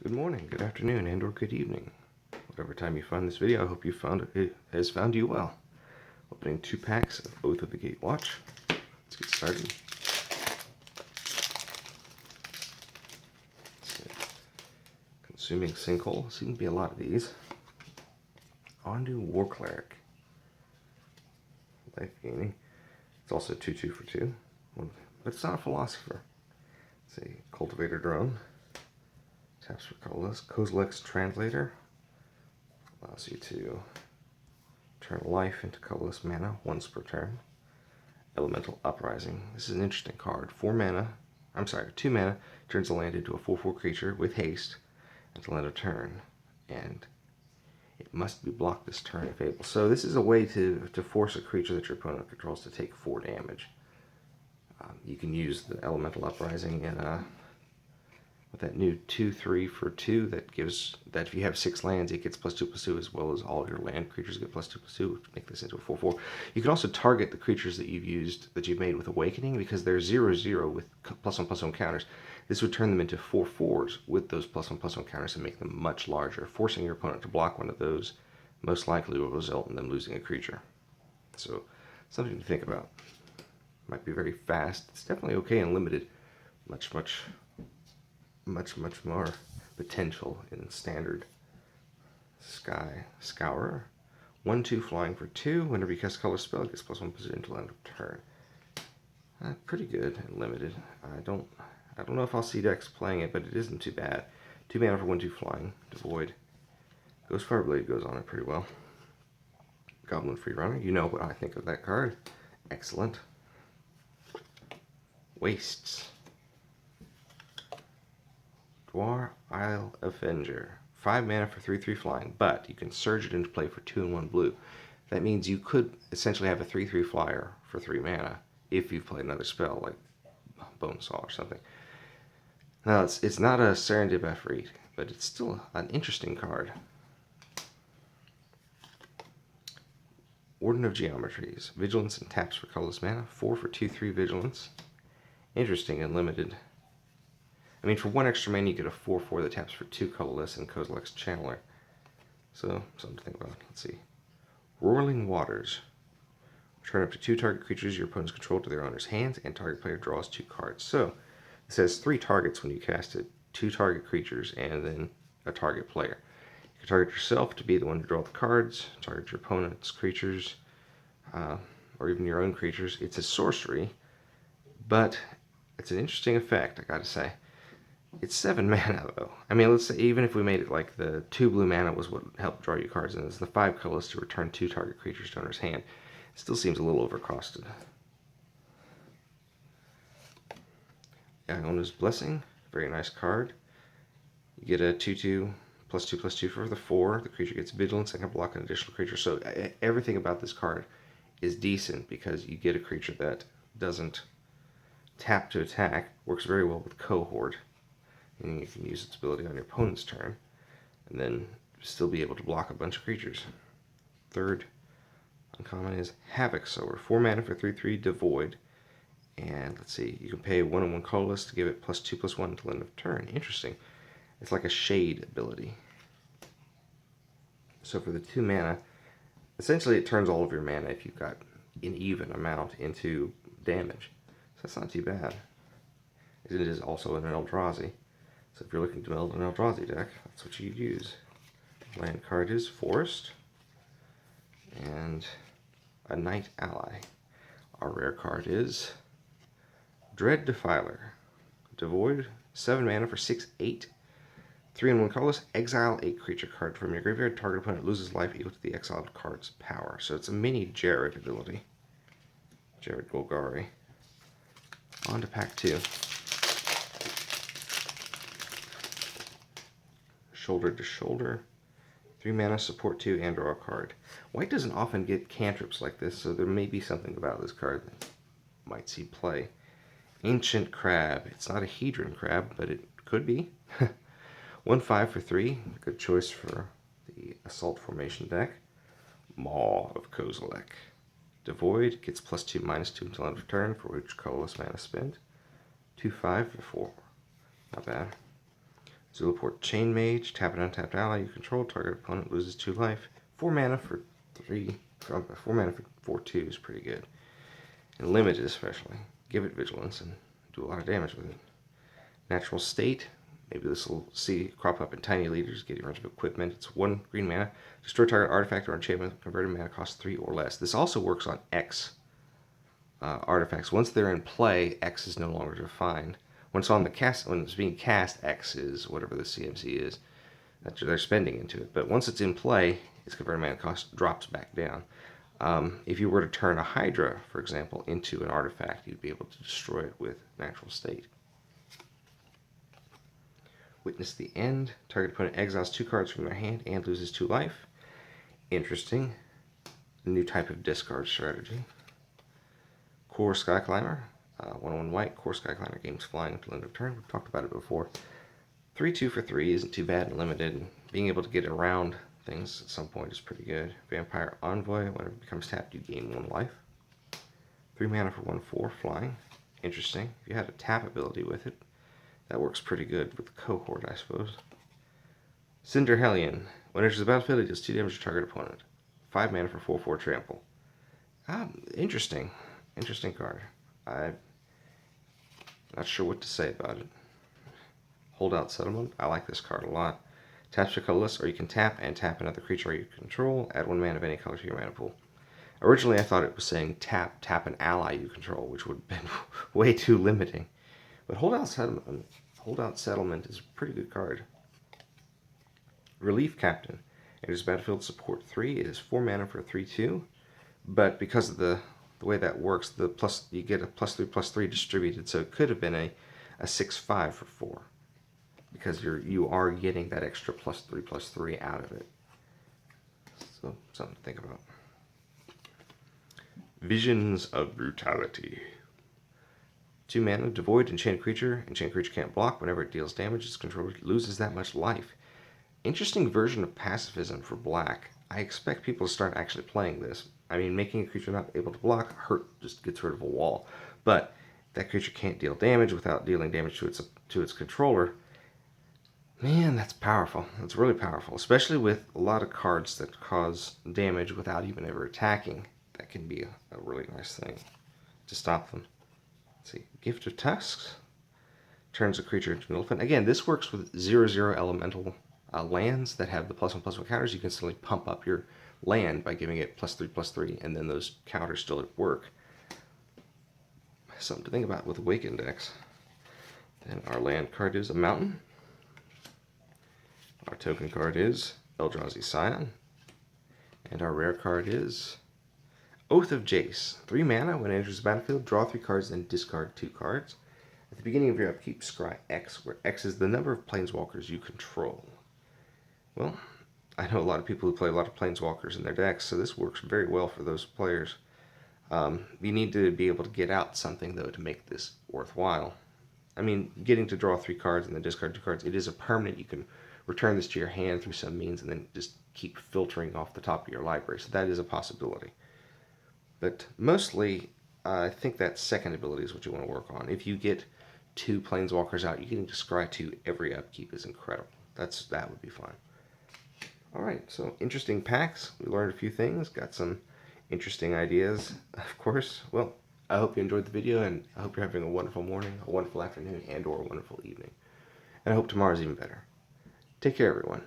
Good morning, good afternoon, and or good evening. Whatever time you find this video, I hope it has found you well. Opening 2 packs of Oath of the Gatewatch. Let's get started. Consuming Sinkhole. Seems to be a lot of these. Ondu War Cleric. Life gaining. It's also 2/2 for 2. But it's not a philosopher. It's a Cultivator Drone. Taps for colorless. Kozilek's Translator allows you to turn life into colorless mana once per turn. Elemental Uprising. This is an interesting card. 2 mana, turns a land into a 4/4 creature with haste until end of turn. And it must be blocked this turn if able. So this is a way to force a creature that your opponent controls to take 4 damage. You can use the Elemental Uprising in with that new 2/3 for 2 that gives that if you have 6 lands, it gets +2/+2 as well as all your land creatures get +2/+2, which make this into a 4/4. You can also target the creatures that you've made with Awakening because they're 0/0 with +1/+1 counters. This would turn them into 4/4s with those +1/+1 counters and make them much larger. Forcing your opponent to block one of those most likely will result in them losing a creature. So something to think about. Might be very fast. It's definitely okay and limited. Much more potential in standard. Sky Scourer. 1/2 flying for 2. Whenever you cast a color spell, it gets +1/+2 until end of turn. Pretty good and limited. I don't know if I'll see decks playing it, but it isn't too bad. 2 mana for 1/2 flying. Devoid. Ghost Fireblade goes on it pretty well. Goblin Freerunner. You know what I think of that card. Excellent. Wastes. Dwar Isle Avenger. 5 mana for 3/3 flying, but you can surge it into play for 2 and 1 blue. That means you could essentially have a 3/3 flyer for 3 mana if you've played another spell like Bonesaw or something. Now it's not a Serendip Efreet, but it's still an interesting card. Warden of Geometries. Vigilance and taps for colorless mana. 4 for 2/3 Vigilance. Interesting and limited. I mean, for 1 extra mana, you get a 4/4 that taps for 2 colorless and Kozilek's Channeler. So, something to think about. Let's see. Roiling Waters. Return up to 2 target creatures your opponent's control to their owner's hands, and target player draws 2 cards. So, it says 3 targets when you cast it. 2 target creatures, and then a target player. You can target yourself to be the one to draw the cards, target your opponent's creatures, or even your own creatures. It's a sorcery, but it's an interesting effect, I gotta say. It's 7 mana, though. I mean, let's say even if we made it like the 2 blue mana was what helped draw you cards, and it's the 5 colors to return 2 target creatures to owner's hand. It still seems a little overcosted. Iona's Blessing. Very nice card. You get a 2/2 +2/+2 for the 4. The creature gets Vigilance and can block an additional creature. So everything about this card is decent because you get a creature that doesn't tap to attack. Works very well with Cohort. And you can use its ability on your opponent's turn, and then still be able to block a bunch of creatures. Third uncommon is Havoc Sower. 4 mana for 3/3 Devoid. And let's see, you can pay 1 and 1 colorless to give it +2/+1 until end of turn. Interesting. It's like a shade ability. So for the 2 mana, essentially it turns all of your mana, if you've got an even amount, into damage. So that's not too bad. It is also an Eldrazi. So if you're looking to build an Eldrazi deck, that's what you'd use. Land card is Forest. And a Knight Ally. Our rare card is Dread Defiler. Devoid, 7 mana for 6/8. 3 and 1 colorless. Exile a creature card from your graveyard. Target opponent loses life equal to the exiled card's power. So it's a mini Jared ability. Jared Golgari. On to pack 2. Shoulder to Shoulder. 3 mana, support 2, and draw a card. White doesn't often get cantrips like this, so there may be something about this card that might see play. Ancient Crab. It's not a Hedron Crab, but it could be. 1/5 for 3. Good choice for the Assault Formation deck. Maw of Kozilek. Devoid gets +2/-2 until end of turn for each colorless mana spent. 2/5 for 4. Not bad. Zulaport Chain Mage, tap an untapped ally you control, target opponent loses 2 life. 4 mana for 3, 4 mana for 4/2 is pretty good. And limited especially. Give it vigilance and do a lot of damage with it. Natural State, maybe this will see crop up in tiny leaders, get a bunch of equipment. It's 1 green mana. Destroy target artifact or enchantment, converted mana cost 3 or less. This also works on X artifacts. Once they're in play, X is no longer defined. When it's being cast, X is whatever the CMC is that they're spending into it. But once it's in play, its converted mana cost drops back down. If you were to turn a Hydra, for example, into an artifact, you'd be able to destroy it with Natural State. Witness the End. Target opponent exiles 2 cards from their hand and loses 2 life. Interesting. A new type of discard strategy. Core Skyclimber. 1/1 white. Core Skyclimber gains flying until end of turn. We've talked about it before. 3/2 for 3 isn't too bad and limited. And being able to get around things at some point is pretty good. Vampire Envoy. Whenever it becomes tapped, you gain 1 life. 3 mana for 1/4 flying. Interesting. If you had a tap ability with it, that works pretty good with Cohort, I suppose. Cinder Hellion. When it enters the battlefield, it deals 2 damage to target opponent. 5 mana for 4/4 trample. Interesting. Interesting card. I'm not sure what to say about it. Holdout Settlement. I like this card a lot. Taps for colorless, or you can tap and tap another creature you control. Add 1 mana of any color to your mana pool. Originally, I thought it was saying tap an ally you control, which would have been way too limiting. But Holdout Settlement is a pretty good card. Relief Captain. Enters battlefield, support 3. It is 4 mana for 3/2. But because of the way that works, you get a +3/+3 distributed, so it could have been a 6/5 for 4. Because you are getting that extra +3/+3 out of it. So something to think about. Visions of Brutality. 2 mana, devoid, enchanted creature. Enchanted creature can't block. Whenever it deals damage, its controller loses that much life. Interesting version of pacifism for black. I expect people to start actually playing this. I mean, making a creature not able to block just gets rid of a wall. But that creature can't deal damage without dealing damage to its controller. Man, that's powerful. That's really powerful, especially with a lot of cards that cause damage without even ever attacking. That can be a really nice thing to stop them. Let's see. Gift of Tusks. Turns a creature into an elephant. Again, this works with 0/0 elemental lands that have the +1/+1 counters. You can simply pump up your land by giving it +3/+3, and then those counters still at work. Something to think about with Awakened decks. Then our land card is a mountain. Our token card is Eldrazi Scion. And our rare card is Oath of Jace. 3 mana. When it enters the battlefield, draw 3 cards and discard 2 cards. At the beginning of your upkeep, scry X, where X is the number of planeswalkers you control. Well, I know a lot of people who play a lot of planeswalkers in their decks, so this works very well for those players. You need to be able to get out something, though, to make this worthwhile. I mean, getting to draw 3 cards and then discard 2 cards, it is a permanent. You can return this to your hand through some means and then just keep filtering off the top of your library. So that is a possibility. But mostly, I think that second ability is what you want to work on. If you get 2 planeswalkers out, you getting to scry 2 every upkeep is incredible. That would be fun. Alright, so interesting packs. We learned a few things, got some interesting ideas, of course. Well, I hope you enjoyed the video, and I hope you're having a wonderful morning, a wonderful afternoon, and or a wonderful evening. And I hope tomorrow's even better. Take care, everyone.